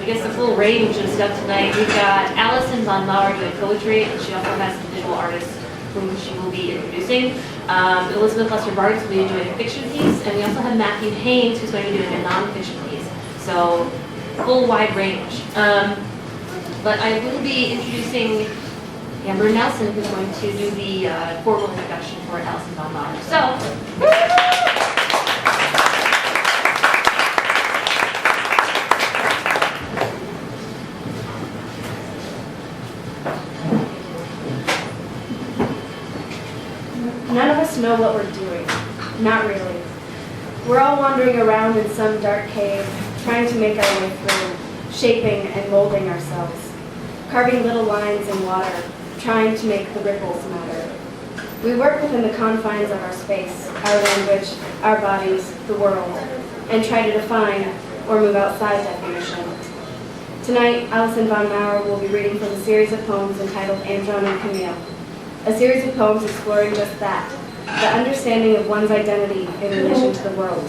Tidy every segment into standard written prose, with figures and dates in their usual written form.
guess the full range of stuff tonight. We've got Alison Von Maur doing poetry, and she also has some visual artists whom she will be introducing. Elizabeth Lester-Barnes will be doing a fiction piece, and we also have Matthew Haynes, who's going to be doing a non-fiction piece. So, full wide range. But I will be introducing Amber Nelson, who's going to do the formal introduction for Alison Von Maur. So, none of us know what we're doing. Not really. We're all wandering around in some dark cave, trying to make our way through, shaping and molding ourselves, carving little lines in water, trying to make the ripples matter. We work within the confines of our space, our language, our bodies, the world, and try to define or move outside definition. Tonight, Alison Von Maur will be reading from a series of poems entitled Andron and Camille. A series of poems exploring just that, the understanding of one's identity in relation to the world.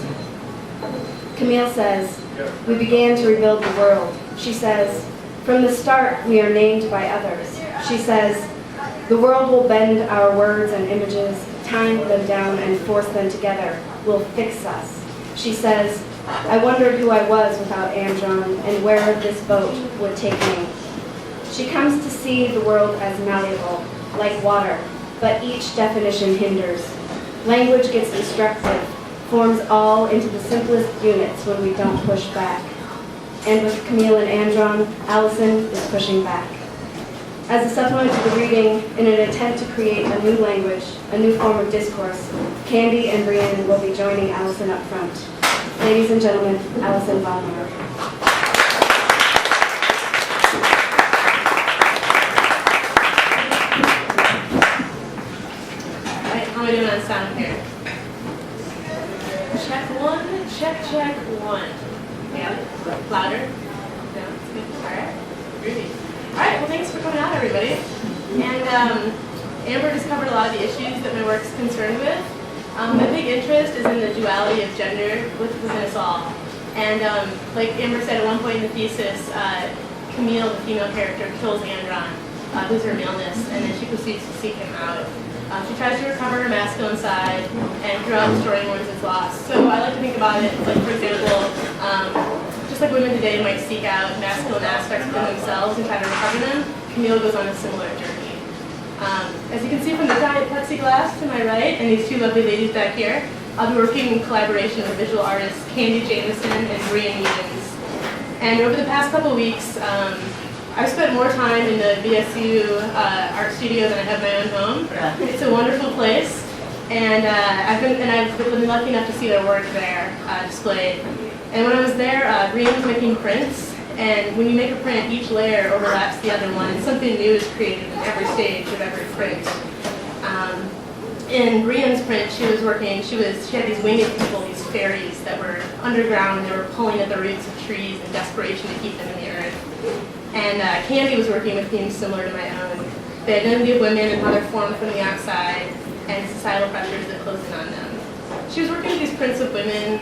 Camille says, "We began to rebuild the world." She says, "From the start, we are named by others." She says, "The world will bend our words and images, tying them down and force them together, will fix us." She says, "I wondered who I was without Andron and where this boat would take me." She comes to see the world as malleable, like water, but each definition hinders. Language gets destructive, forms all into the simplest units when we don't push back. And with Camille and Andron, Alison is pushing back. As a supplement to the reading, in an attempt to create a new language, a new form of discourse, Candy and Brienne will be joining Alison up front. Ladies and gentlemen, Alison Von Maur. How am I doing on sound here? Check one, check one. Yeah, louder. No, it's good. All right, groovy. All right, well, thanks for coming out, everybody. And Amber just covered a lot of the issues that my work's concerned with. My big interest is in the duality of gender within us all. And like Amber said at one point in the thesis, Camille, the female character, kills Andron, who's her maleness, and then she proceeds to seek him out. She tries to recover her masculine side, and throughout the story mourns its loss. So I like to think about it, like, for example, just like women today might seek out masculine aspects within themselves and try to recover them, Camille goes on a similar journey. As you can see from the giant plexiglass to my right, and these two lovely ladies back here, I'll be working in collaboration with visual artists Candy Jameson and Brienne Edens. And over the past couple weeks, I've spent more time in the VSU art studio than I have my own home. It's a wonderful place, and I've been lucky enough to see their work there displayed. And when I was there, Brienne was making prints, and when you make a print, each layer overlaps the other one, and something new is created in every stage of every print. In Brienne's print, she had these winged people, these fairies that were underground, and they were pulling at the roots of trees in desperation to keep them in the earth. And Candy was working with themes similar to my own. The identity of women and how they're formed from the outside, and societal pressures that close in on them. She was working with these prints of women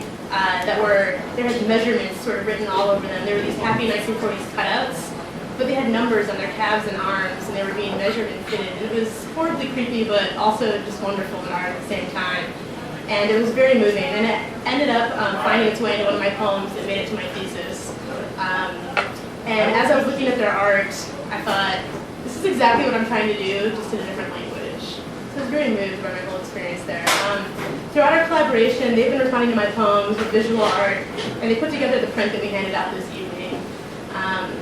they had measurements sort of written all over them. There were these happy 1940s cutouts, but they had numbers on their calves and arms, and they were being measured and fitted. It was horribly creepy, but also just wonderful in art at the same time. And it was very moving, and it ended up finding its way into one of my poems that made it to my thesis. And as I was looking at their art, I thought, this is exactly what I'm trying to do, just in a different language. So I was very moved by my whole experience there. Throughout our collaboration, they've been responding to my poems with visual art, and they put together the print that we handed out this evening.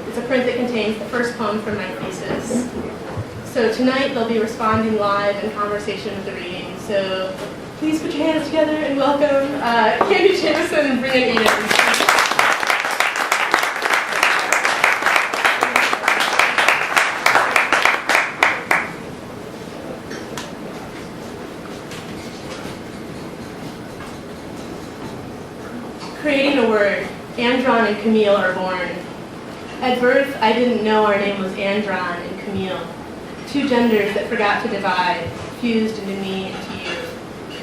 It's a print that contains the first poem from my thesis. So tonight, they'll be responding live in conversation with the reading. So please put your hands together and welcome Candy Jameson and Brienne Edens. Creating a word, Andron and Camille are born. At birth, I didn't know our name was Andron and Camille, two genders that forgot to divide, fused into me and to you,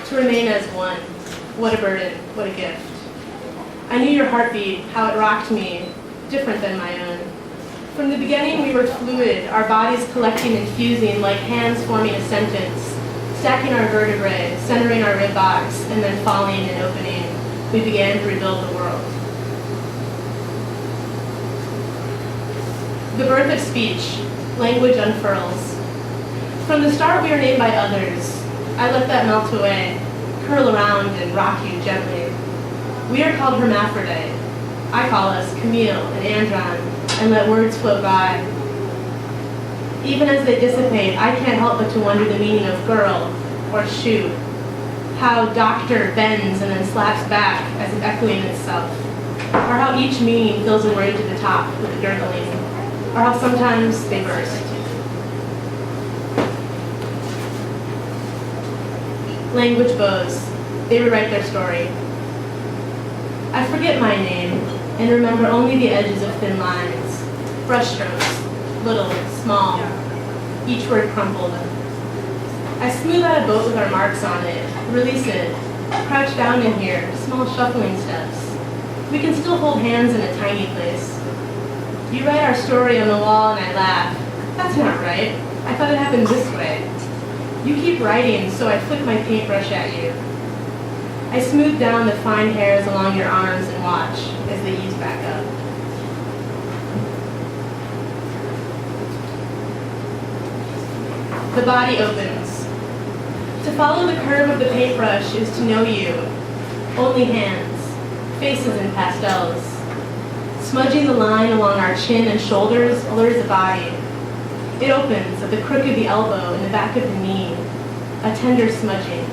to remain as one. What a burden, what a gift. I knew your heartbeat, how it rocked me, different than my own. From the beginning, we were fluid, our bodies collecting and fusing like hands forming a sentence, stacking our vertebrae, centering our rib box, and then falling and opening. We began to rebuild the world. The birth of speech, language unfurls. From the start, we were named by others. I let that melt away, curl around and rock you gently. We are called hermaphrodite. I call us Camille and Andron, and let words float by. Even as they dissipate, I can't help but to wonder the meaning of girl or shoe. How doctor bends and then slaps back as if echoing itself. Or how each meaning fills a word to the top with a gurgling. Or how sometimes they burst. Language bows. They rewrite their story. I forget my name and remember only the edges of thin lines. Brushstrokes, little, small, each word crumpled. I smooth out a boat with our marks on it, release it, crouch down in here, small shuffling steps. We can still hold hands in a tiny place. You write our story on the wall and I laugh. That's not right. I thought it happened this way. You keep writing, so I flick my paintbrush at you. I smooth down the fine hairs along your arms and watch as they ease back up. The body opens. To follow the curve of the paintbrush is to know you. Only hands, faces in pastels. Smudging the line along our chin and shoulders blurs the body. It opens at the crook of the elbow and the back of the knee, a tender smudging.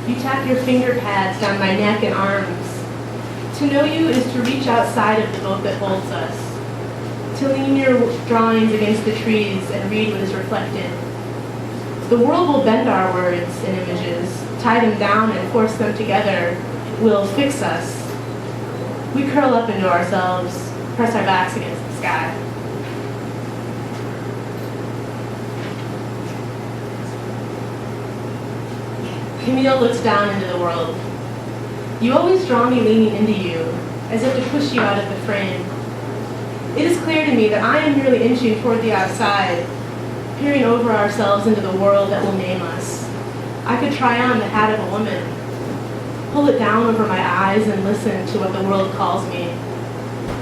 You tap your finger pads down my neck and arms. To know you is to reach outside of the boat that holds us, to lean your drawings against the trees and read what is reflected. The world will bend our words and images, tie them down and force them together, will fix us. We curl up into ourselves, press our backs against the sky. Camille looks down into the world. You always draw me leaning into you, as if to push you out of the frame. It is clear to me that I am merely inching toward the outside, peering over ourselves into the world that will name us. I could try on the hat of a woman, pull it down over my eyes and listen to what the world calls me.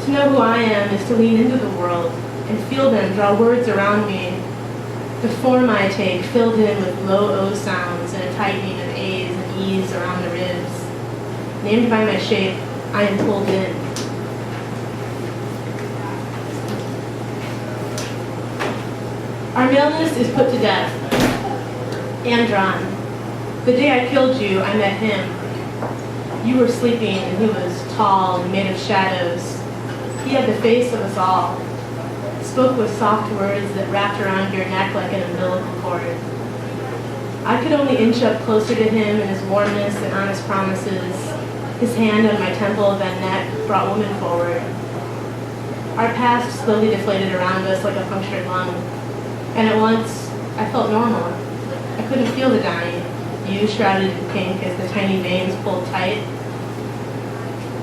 To know who I am is to lean into the world and feel them draw words around me. The form I take filled in with low O sounds and a tightening of A's and E's around the ribs. Named by my shape, I am pulled in. Our maleness is put to death. Andron. The day I killed you, I met him. You were sleeping and he was tall and made of shadows. He had the face of us all. Spoke with soft words that wrapped around your neck like an umbilical cord. I could only inch up closer to him in his warmness and honest promises. His hand on my temple, then neck, brought woman forward. Our past slowly deflated around us like a punctured lung. And at once, I felt normal. I couldn't feel the dying. You shrouded in pink as the tiny veins pulled tight.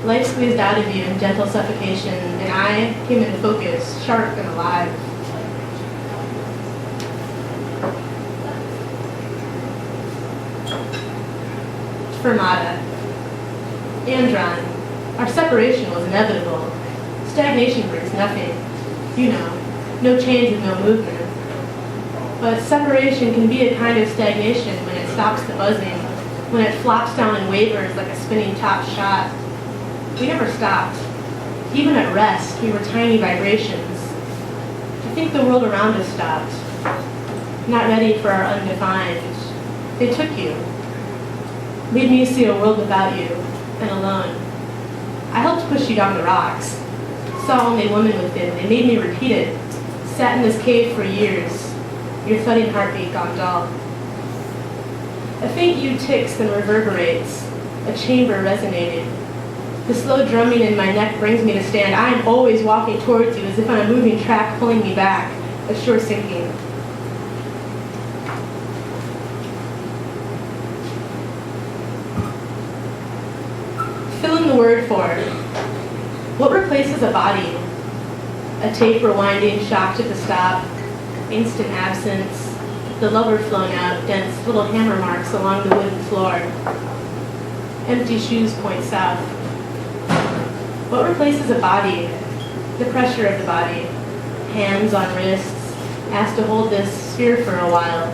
Life squeezed out of you in gentle suffocation, and I came into focus, sharp and alive. Fermata. Andron. Our separation was inevitable. Stagnation brings nothing. You know, no change with no movement. But separation can be a kind of stagnation when it stops the buzzing, when it flops down and wavers like a spinning top shot. We never stopped. Even at rest, we were tiny vibrations. I think the world around us stopped. Not ready for our undefined. They took you. Made me see a world without you, and alone. I helped push you down the rocks. Saw only woman within. They made me repeat it. Sat in this cave for years. Your thudding heartbeat gone dull. A faint you ticks then reverberates. A chamber resonated. The slow drumming in my neck brings me to stand. I am always walking towards you as if on a moving track pulling me back, a sure sinking. Fill in the word for. What replaces a body? A tape rewinding, shocked at the stop, instant absence, the lover flown out, dense little hammer marks along the wooden floor. Empty shoes point south. What replaces a body? The pressure of the body. Hands on wrists, asked to hold this sphere for a while.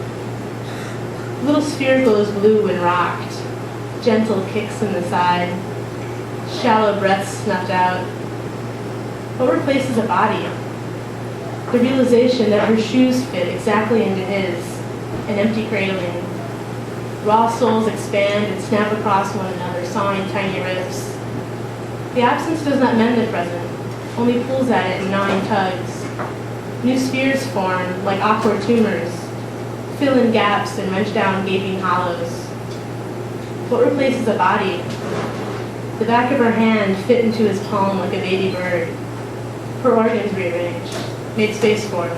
Little sphere goes blue and rocked. Gentle kicks in the side. Shallow breaths snuffed out. What replaces a body? The realization that her shoes fit exactly into his, an empty cradling. Raw soles expand and snap across one another, sawing tiny rifts. The absence does not mend the present, only pulls at it in gnawing tugs. New spheres form, like awkward tumors, fill in gaps and wrench down gaping hollows. What replaces a body? The back of her hand fit into his palm like a baby bird. Her organs rearranged, made space for it.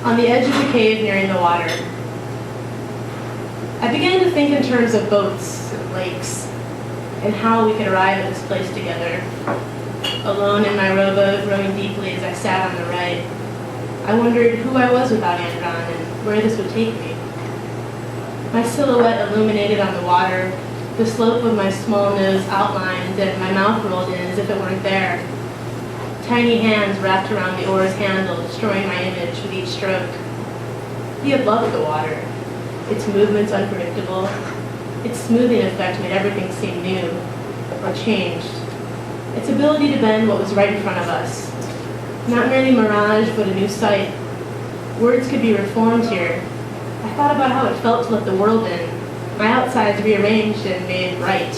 On the edge of the cave nearing the water, I began to think in terms of boats and lakes and how we could arrive at this place together. Alone in my rowboat, rowing deeply as I sat on the right, I wondered who I was without Andron and where this would take me. My silhouette illuminated on the water, the slope of my small nose outlined and my mouth rolled in as if it weren't there. Tiny hands wrapped around the oar's handle, destroying my image with each stroke. He had loved the water. Its movements unpredictable. Its smoothing effect made everything seem new or changed. Its ability to bend what was right in front of us. Not merely mirage, but a new sight. Words could be reformed here. I thought about how it felt to let the world in. My outsides rearranged and made right.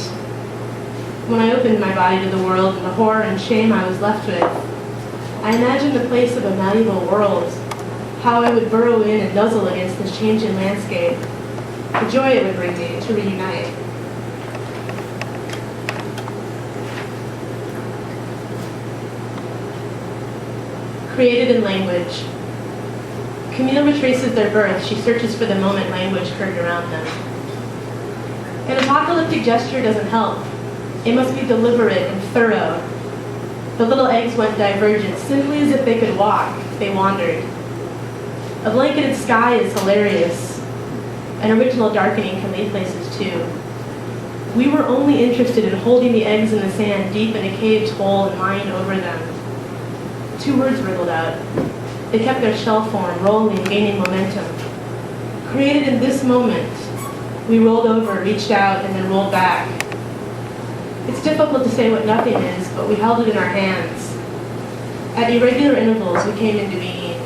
When I opened my body to the world and the horror and shame I was left with, I imagined the place of a malleable world, how I would burrow in and nuzzle against this changing landscape, the joy it would bring me to reunite. Created in language. Camille retraces their birth. She searches for the moment language curved around them. An apocalyptic gesture doesn't help. It must be deliberate and thorough. The little eggs went divergent, simply as if they could walk. They wandered. A blanketed sky is hilarious. An original darkening can lead places too. We were only interested in holding the eggs in the sand deep in a caved hole and lying over them. 2 words wriggled out. They kept their shell form, rolling, gaining momentum. Created in this moment, we rolled over, reached out, and then rolled back. It's difficult to say what nothing is, but we held it in our hands. At irregular intervals, we came into being.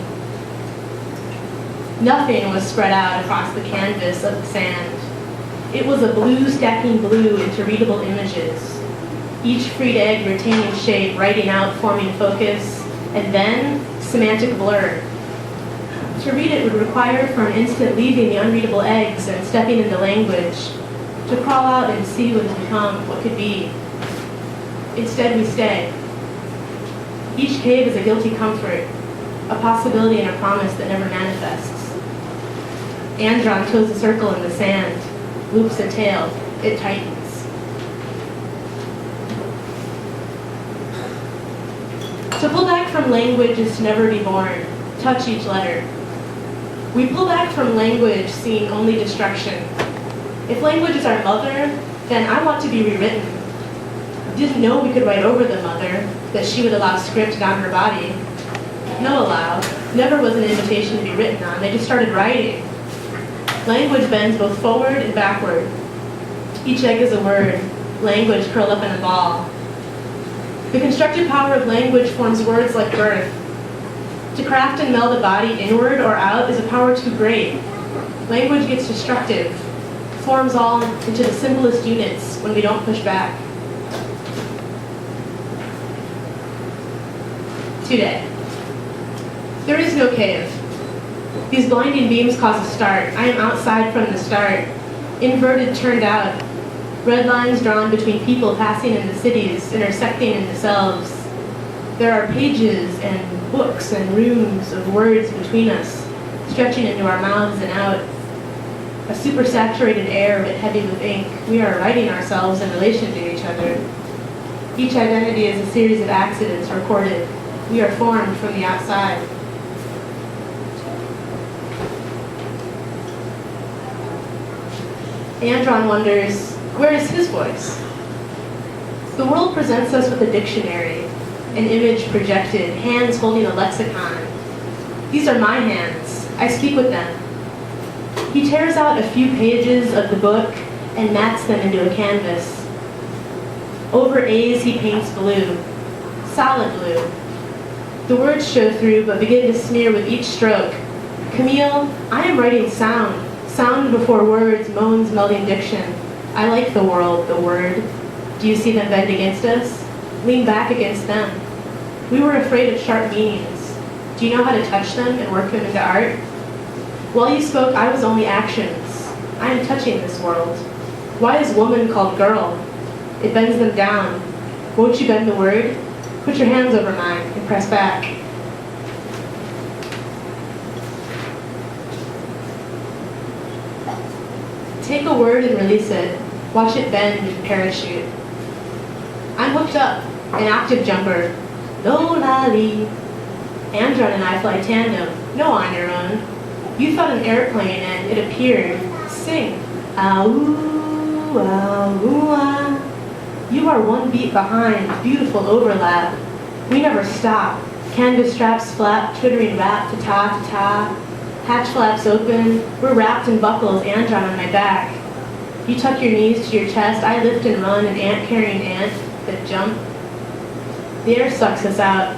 Nothing was spread out across the canvas of the sand. It was a blue stacking blue into readable images. Each freed egg retaining shape, writing out, forming focus, and then semantic blur. To read it would require for an instant leaving the unreadable eggs and stepping into language, to crawl out and see what has become, what could be. Instead, we stay. Each cave is a guilty comfort, a possibility and a promise that never manifests. Andron toes a circle in the sand, loops a tail, it tightens. To pull back from language is to never be born. Touch each letter. We pull back from language, seeing only destruction. If language is our mother, then I want to be rewritten. Didn't know we could write over the mother, that she would allow script down her body. No allow. Never was an invitation to be written on. They just started writing. Language bends both forward and backward. Each egg is a word. Language curled up in a ball. The constructive power of language forms words like birth. To craft and meld a body inward or out is a power too great. Language gets destructive, forms all into the simplest units when we don't push back. Today. There is no cave. These blinding beams cause a start. I am outside from the start. Inverted, turned out. Red lines drawn between people passing into cities, intersecting into selves. There are pages and books and rooms of words between us, stretching into our mouths and out. a supersaturated air but heavy with ink. We are writing ourselves in relation to each other. Each identity is a series of accidents recorded. We are formed from the outside. Andron wonders, where is his voice? The world presents us with a dictionary, an image projected, hands holding a lexicon. These are my hands. I speak with them. He tears out a few pages of the book and mats them into a canvas. Over A's he paints blue, solid blue. The words show through but begin to smear with each stroke. Camille, I am writing sound. Sound before words, moans melding diction. I like the world, the word. Do you see them bend against us? Lean back against them. We were afraid of sharp meanings. Do you know how to touch them and work them into art? While you spoke, I was only actions. I am touching this world. Why is woman called girl? It bends them down. Won't you bend the word? Put your hands over mine and press back. Take a word and release it. Watch it bend and parachute. I'm hooked up, an octave jumper. Lo-la-lee. Andron and I fly tandem, no on your own. You thought an airplane and it appeared. Sing. Ah-ooh, ah-ooh, ah. You are one beat behind, beautiful overlap. We never stop. Canvas straps flap, twittering rap, ta-ta, ta-ta. Hatch flaps open, we're wrapped in buckles, Andron on my back. You tuck your knees to your chest, I lift and run, an ant-carrying ant that jump. The air sucks us out.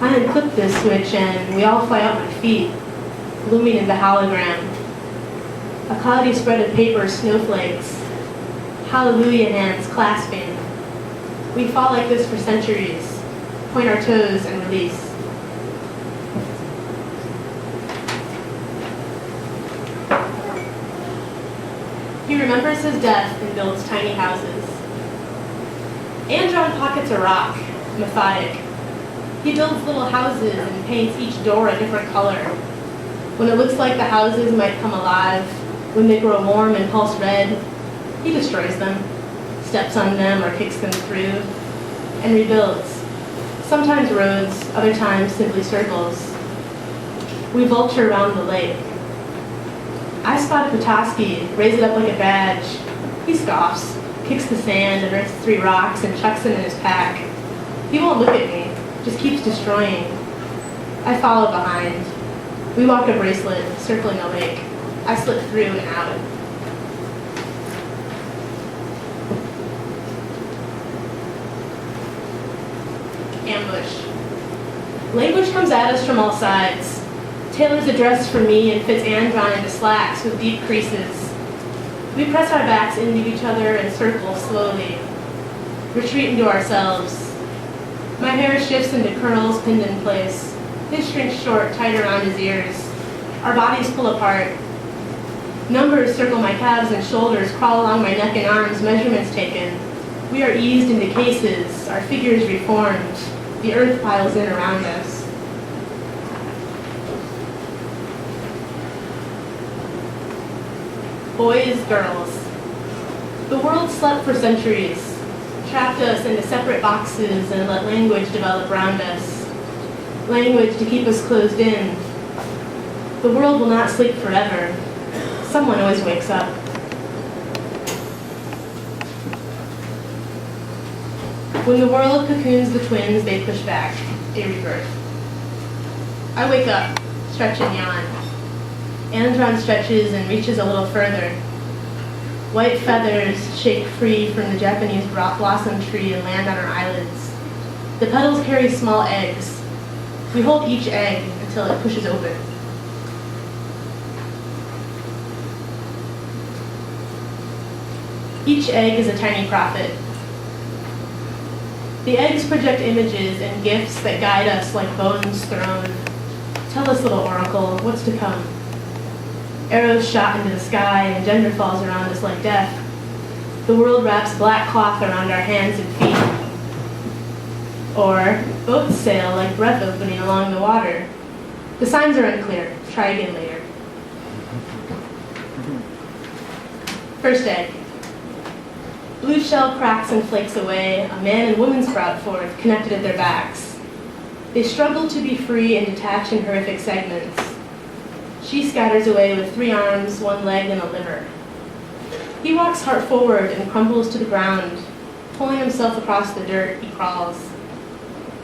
I unclip this switch and we all fly out my feet, blooming into hologram. A cloudy spread of paper, snowflakes. Hallelujah hands clasping. We fall like this for centuries. Point our toes and release. He remembers his death and builds tiny houses. Andron pockets a rock, methodic. He builds little houses and paints each door a different color. When it looks like the houses might come alive, when they grow warm and pulse red, he destroys them, steps on them or kicks them through, and rebuilds. Sometimes roads, other times simply circles. We vulture around the lake. I spot a Petoskey, raise it up like a badge. He scoffs, kicks the sand, unearths 3 rocks, and chucks them in his pack. He won't look at me, just keeps destroying. I follow behind. We walk a bracelet, circling a lake. I slip through and out. Ambush. Language comes at us from all sides. Tailors a dress for me and fits Andron into slacks with deep creases. We press our backs into each other and circle slowly. Retreat into ourselves. My hair shifts into curls pinned in place. His shrinks short, tight around his ears. Our bodies pull apart. Numbers circle my calves and shoulders, crawl along my neck and arms, measurements taken. We are eased into cases, our figures reformed. The earth piles in around us. Boys, girls. The world slept for centuries, trapped us into separate boxes and let language develop around us. Language to keep us closed in. The world will not sleep forever. Someone always wakes up. When the world cocoons the twins, they push back, a rebirth. I wake up, stretch and yawn. Andron stretches and reaches a little further. White feathers shake free from the Japanese blossom tree and land on our eyelids. The petals carry small eggs. We hold each egg until it pushes open. Each egg is a tiny prophet. The eggs project images and gifts that guide us like bones thrown. Tell us, little oracle, what's to come? Arrows shot into the sky and gender falls around us like death. The world wraps black cloth around our hands and feet. Or boats sail like breath opening along the water. The signs are unclear. Try again later. First egg. Blue shell cracks and flakes away, a man and woman sprout forth, connected at their backs. They struggle to be free and detach in horrific segments. She scatters away with 3 arms, 1 leg, and a liver. He walks heart forward and crumbles to the ground. Pulling himself across the dirt, he crawls.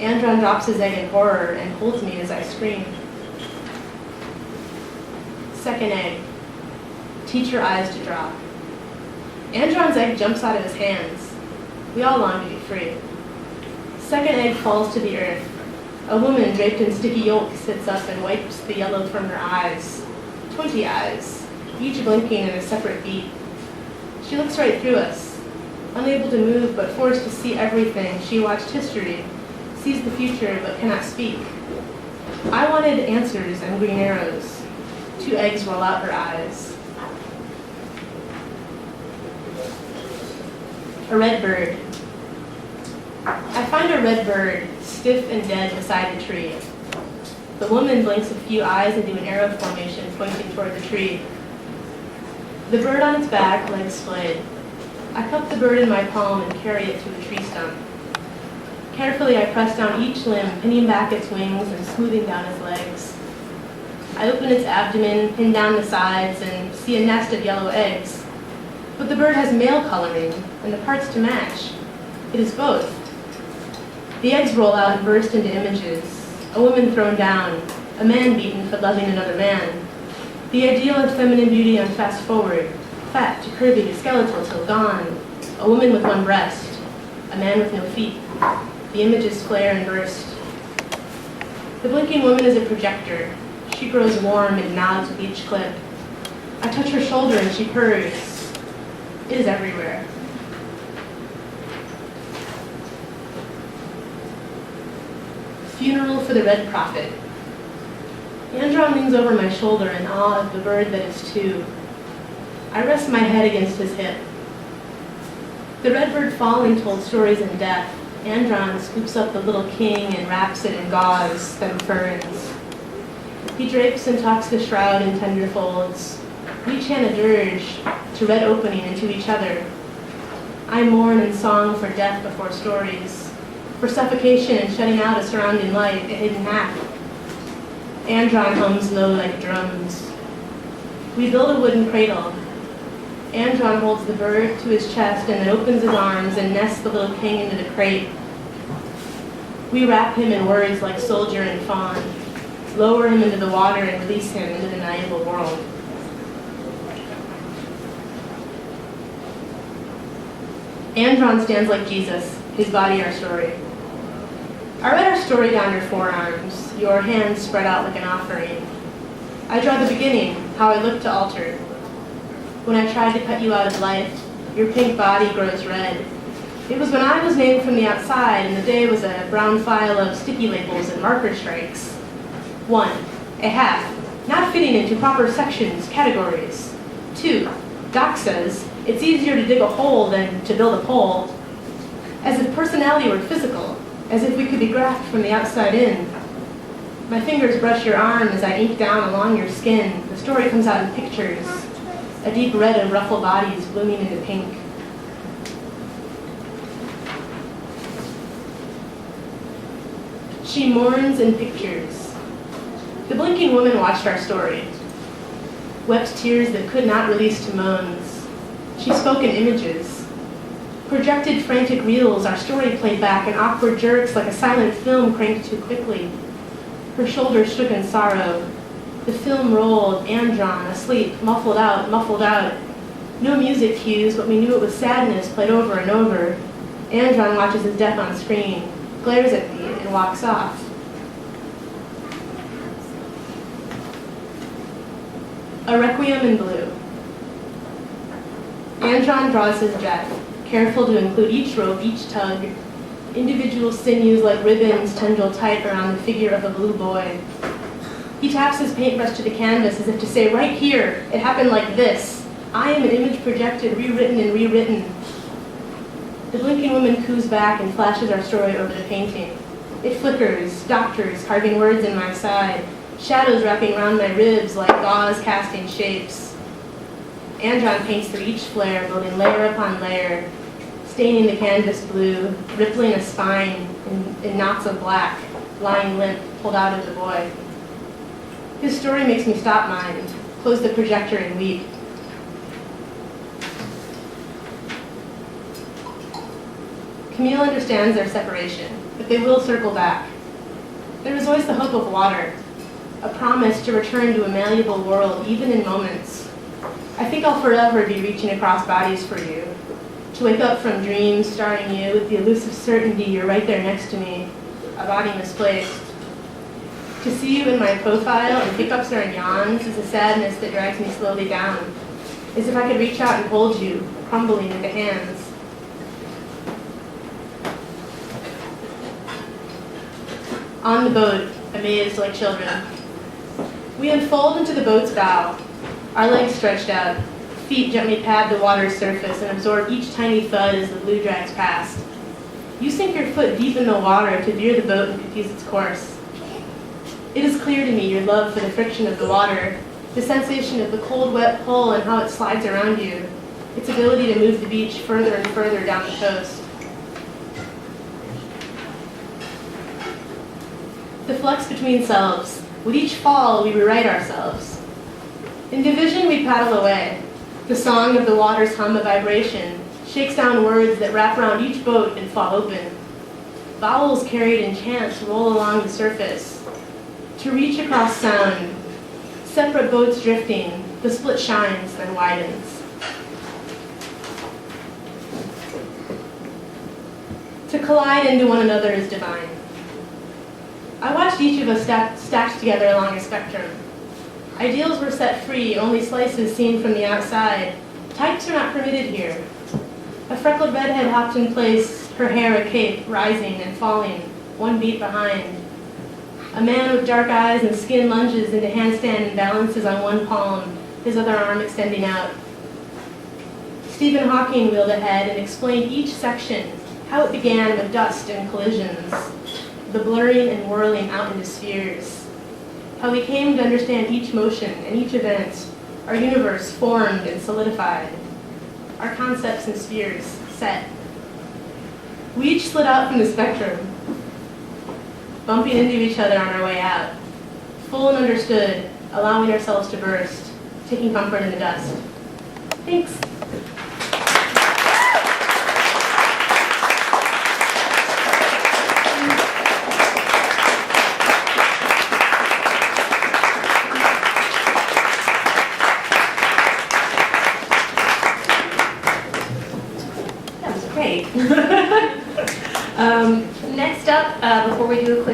Andron drops his egg in horror and holds me as I scream. Second egg. Teach your eyes to drop. Andron's egg jumps out of his hands. We all long to be free. Second egg falls to the earth. A woman draped in sticky yolk sits up and wipes the yellow from her eyes. 20 eyes, each blinking in a separate beat. She looks right through us. Unable to move but forced to see everything, she watched history, sees the future but cannot speak. I wanted answers and green arrows. 2 eggs roll out her eyes. A red bird. I find a red bird, stiff and dead beside a tree. The woman blinks a few eyes and do an arrow formation pointing toward the tree. The bird on its back, legs splayed. I cup the bird in my palm and carry it to a tree stump. Carefully I press down each limb, pinning back its wings and smoothing down its legs. I open its abdomen, pin down the sides, and see a nest of yellow eggs. But the bird has male coloring and the parts to match. It is both. The eggs roll out and burst into images. A woman thrown down, a man beaten for loving another man. The ideal of feminine beauty on fast forward, fat to curvy to skeletal till dawn. A woman with 1 breast, a man with no feet. The images flare and burst. The blinking woman is a projector. She grows warm and nods with each clip. I touch her shoulder and she purrs. It is everywhere. Funeral for the Red Prophet. Andron leans over my shoulder in awe of the bird that is 2. I rest my head against his hip. The red bird falling told stories in death. Andron scoops up the little king and wraps it in gauze, then ferns. He drapes and tucks the shroud in tender folds. We chant a dirge to red opening into each other. I mourn in song for death before stories, for suffocation and shutting out a surrounding light, a hidden hack. Andron hums low like drums. We build a wooden cradle. Andron holds the bird to his chest and then opens his arms and nests the little king into the crate. We wrap him in words like soldier and fawn, lower him into the water and release him into the naïve world. Andron stands like Jesus, his body our story. I write our story down your forearms, your hands spread out like an offering. I draw the beginning, how I look to alter. When I tried to cut you out of life, your pink body grows red. It was when I was named from the outside and the day was a brown file of sticky labels and marker strikes. 1, a half, not fitting into proper sections, categories. 2, Doc says, it's easier to dig a hole than to build a pole. As if personality were physical, as if we could be graphed from the outside in. My fingers brush your arm as I ink down along your skin. The story comes out in pictures, a deep red of ruffled bodies blooming into pink. She mourns in pictures. The blinking woman watched our story, wept tears that could not release to moans. She spoke in images. Projected frantic reels, our story played back in awkward jerks like a silent film cranked too quickly. Her shoulders shook in sorrow. The film rolled, Andron, asleep, muffled out, muffled out. No music cues, but we knew it was sadness played over and over. Andron watches his death on screen, glares at me, and walks off. A Requiem in Blue. Andron draws his jet, careful to include each rope, each tug. Individual sinews like ribbons tendril tight around the figure of a blue boy. He taps his paintbrush to the canvas as if to say, right here, it happened like this. I am an image projected, rewritten and rewritten. The blinking woman coos back and flashes our story over the painting. It flickers, doctors carving words in my side, shadows wrapping around my ribs like gauze casting shapes. Andron paints through each flare, building layer upon layer, staining the canvas blue, rippling a spine in knots of black, lying limp, pulled out of the boy. His story makes me stop mine, close the projector and weep. Camille understands their separation, but they will circle back. There is always the hope of water, a promise to return to a malleable world, even in moments. I think I'll forever be reaching across bodies for you, to wake up from dreams starring you with the elusive certainty you're right there next to me, a body misplaced. To see you in my profile and hiccups or in yawns is a sadness that drags me slowly down, as if I could reach out and hold you, crumbling into hands. On the boat, amazed like children. We unfold into the boat's bow, our legs stretched out, feet gently pad the water's surface and absorb each tiny thud as the blue drags past. You sink your foot deep in the water to veer the boat and confuse its course. It is clear to me your love for the friction of the water, the sensation of the cold, wet pull and how it slides around you, its ability to move the beach further and further down the coast. The flux between selves. With each fall, we rewrite ourselves. In division, we paddle away. The song of the water's hum of vibration shakes down words that wrap around each boat and fall open. Vowels carried in chants roll along the surface. To reach across sound, separate boats drifting, the split shines, then widens. To collide into one another is divine. I watched each of us stacked together along a spectrum. Ideals were set free, only slices seen from the outside. Types are not permitted here. A freckled redhead hopped in place, her hair a cape, rising and falling, one beat behind. A man with dark eyes and skin lunges into handstand and balances on one palm, his other arm extending out. Stephen Hawking wheeled ahead and explained each section, how it began with dust and collisions, the blurring and whirling out into spheres, how we came to understand each motion and each event, our universe formed and solidified, our concepts and spheres set. We each slid out from the spectrum, bumping into each other on our way out, full and understood, allowing ourselves to burst, taking comfort in the dust. Thanks. Great. Next up, before we do a quick